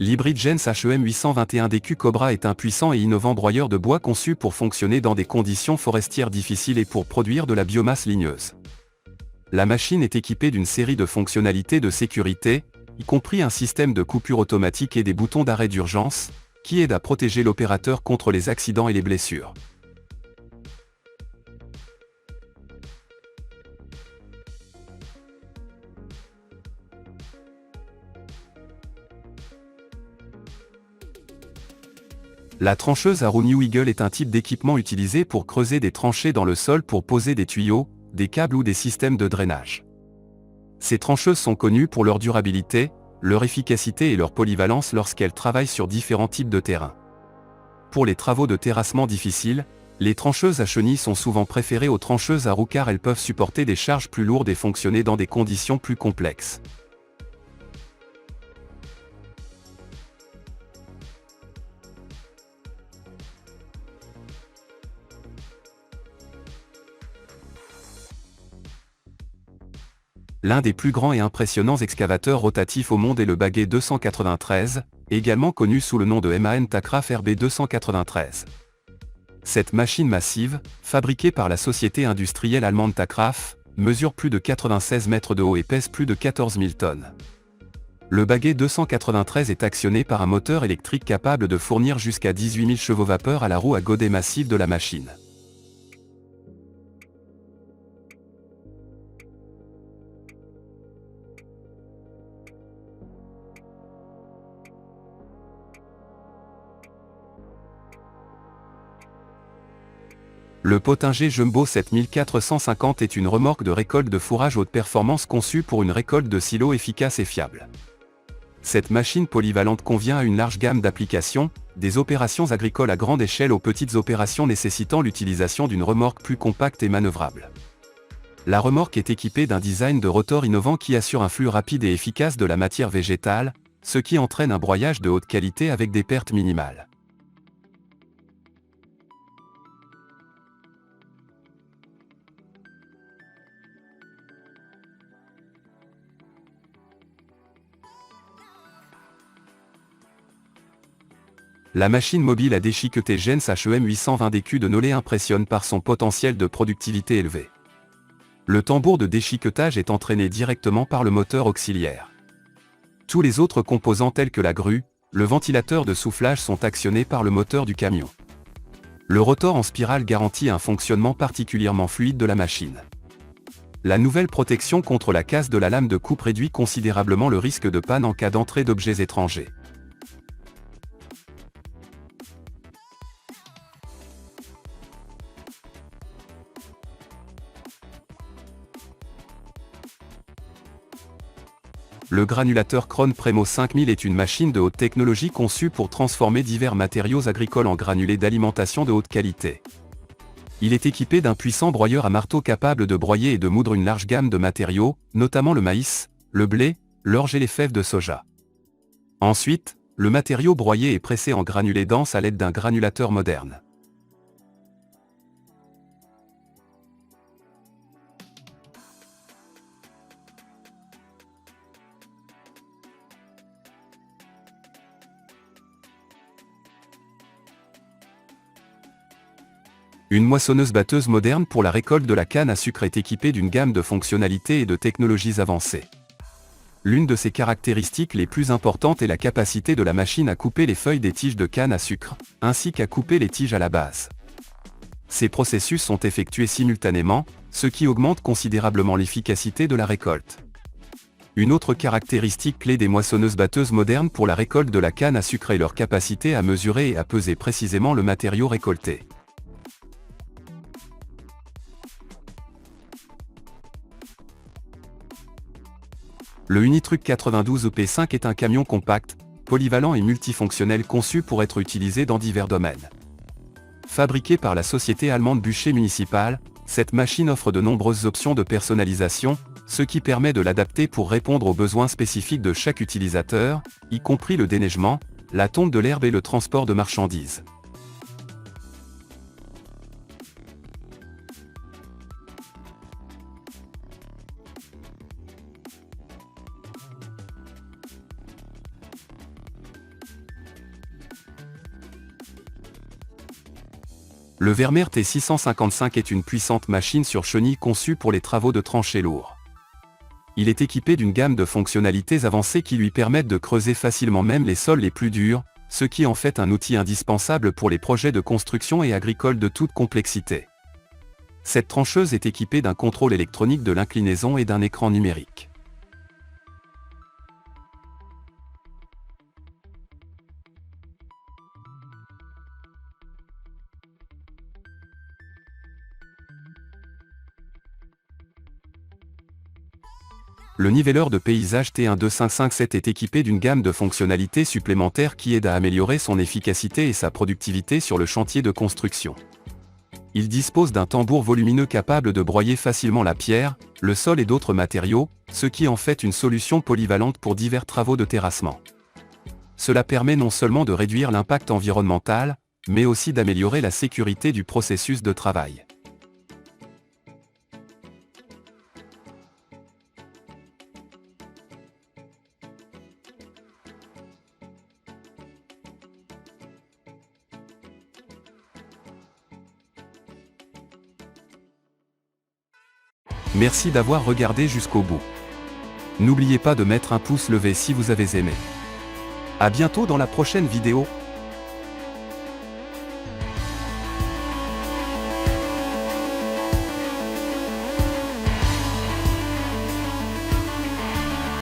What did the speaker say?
L'hybride Gens HEM 821DQ Cobra est un puissant et innovant broyeur de bois conçu pour fonctionner dans des conditions forestières difficiles et pour produire de la biomasse ligneuse. La machine est équipée d'une série de fonctionnalités de sécurité, y compris un système de coupure automatique et des boutons d'arrêt d'urgence, qui aident à protéger l'opérateur contre les accidents et les blessures. La trancheuse à roue New Eagle est un type d'équipement utilisé pour creuser des tranchées dans le sol pour poser des tuyaux, des câbles ou des systèmes de drainage. Ces trancheuses sont connues pour leur durabilité, leur efficacité et leur polyvalence lorsqu'elles travaillent sur différents types de terrains. Pour les travaux de terrassement difficiles, les trancheuses à chenilles sont souvent préférées aux trancheuses à roue car elles peuvent supporter des charges plus lourdes et fonctionner dans des conditions plus complexes. L'un des plus grands et impressionnants excavateurs rotatifs au monde est le Bagger 293, également connu sous le nom de MAN Tacraft RB 293. Cette machine massive, fabriquée par la société industrielle allemande Tacraft, mesure plus de 96 mètres de haut et pèse plus de 14 000 tonnes. Le Bagger 293 est actionné par un moteur électrique capable de fournir jusqu'à 18 000 chevaux-vapeur à la roue à godet massive de la machine. Le Pottinger Jumbo 7450 est une remorque de récolte de fourrage haute performance conçue pour une récolte de silo efficace et fiable. Cette machine polyvalente convient à une large gamme d'applications, des opérations agricoles à grande échelle aux petites opérations nécessitant l'utilisation d'une remorque plus compacte et manœuvrable. La remorque est équipée d'un design de rotor innovant qui assure un flux rapide et efficace de la matière végétale, ce qui entraîne un broyage de haute qualité avec des pertes minimales. La machine mobile à déchiqueter Gens HEM 820DQ de Nolé impressionne par son potentiel de productivité élevé. Le tambour de déchiquetage est entraîné directement par le moteur auxiliaire. Tous les autres composants tels que la grue, le ventilateur de soufflage sont actionnés par le moteur du camion. Le rotor en spirale garantit un fonctionnement particulièrement fluide de la machine. La nouvelle protection contre la casse de la lame de coupe réduit considérablement le risque de panne en cas d'entrée d'objets étrangers. Le granulateur Krone Premo 5000 est une machine de haute technologie conçue pour transformer divers matériaux agricoles en granulés d'alimentation de haute qualité. Il est équipé d'un puissant broyeur à marteau capable de broyer et de moudre une large gamme de matériaux, notamment le maïs, le blé, l'orge et les fèves de soja. Ensuite, le matériau broyé est pressé en granulés denses à l'aide d'un granulateur moderne. Une moissonneuse-batteuse moderne pour la récolte de la canne à sucre est équipée d'une gamme de fonctionnalités et de technologies avancées. L'une de ses caractéristiques les plus importantes est la capacité de la machine à couper les feuilles des tiges de canne à sucre, ainsi qu'à couper les tiges à la base. Ces processus sont effectués simultanément, ce qui augmente considérablement l'efficacité de la récolte. Une autre caractéristique clé des moissonneuses-batteuses modernes pour la récolte de la canne à sucre est leur capacité à mesurer et à peser précisément le matériau récolté. Le Unitruck 92 EP5 est un camion compact, polyvalent et multifonctionnel conçu pour être utilisé dans divers domaines. Fabriqué par la société allemande Bûcher Municipal, cette machine offre de nombreuses options de personnalisation, ce qui permet de l'adapter pour répondre aux besoins spécifiques de chaque utilisateur, y compris le déneigement, la tonte de l'herbe et le transport de marchandises. Le Vermeer T655 est une puissante machine sur chenille conçue pour les travaux de tranchées lourds. Il est équipé d'une gamme de fonctionnalités avancées qui lui permettent de creuser facilement même les sols les plus durs, ce qui en fait un outil indispensable pour les projets de construction et agricoles de toute complexité. Cette trancheuse est équipée d'un contrôle électronique de l'inclinaison et d'un écran numérique. Le nivelleur de paysage T12557 est équipé d'une gamme de fonctionnalités supplémentaires qui aident à améliorer son efficacité et sa productivité sur le chantier de construction. Il dispose d'un tambour volumineux capable de broyer facilement la pierre, le sol et d'autres matériaux, ce qui en fait une solution polyvalente pour divers travaux de terrassement. Cela permet non seulement de réduire l'impact environnemental, mais aussi d'améliorer la sécurité du processus de travail. Merci d'avoir regardé jusqu'au bout. N'oubliez pas de mettre un pouce levé si vous avez aimé. À bientôt dans la prochaine vidéo.